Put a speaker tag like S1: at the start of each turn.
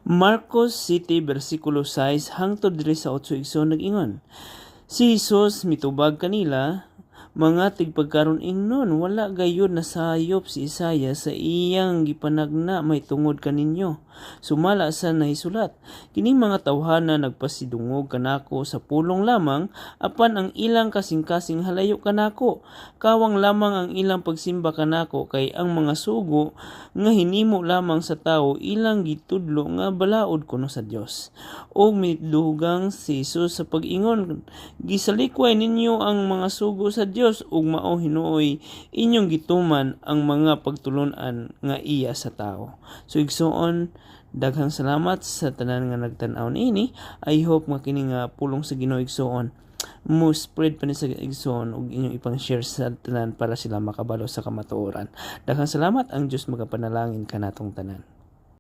S1: Marcos City versikulo 6 hangtod diri sa 8 igsoon nag-ingon. Si Jesus mitubag kanila, mga tigpagkaron ingnon, wala gayud nasayop si Isaya sa iyang gipanagna may tungod kaninyo. Sumala sa nahisulat, kining mga tawhana nagpasidungog kanako sa pulong lamang, apan ang ilang kasing-kasing halayo kanako. Kawang lamang ang ilang pagsimba kanako, kay ang mga sugo nga hinimo lamang sa tao ilang gitudlo nga balaod kuno sa Dios. Og mitdugang si Jesus sa pag-ingon, gisalikway ninyo ang mga sugo sa Dios ug mao hinuoy inyong gituman ang mga pagtulon-an nga iya sa tao. So igsoon, daghang salamat sa tanan nga nagtan-aw niini. I hope nga kini nga pulong sa Ginoo igsoon mo spread pa ni sa igsoon ug inyong ipang-share sa tanan para sila makabalo sa kamatuoran. Daghang salamat, ang Dios magapanalangin kanatong tanan.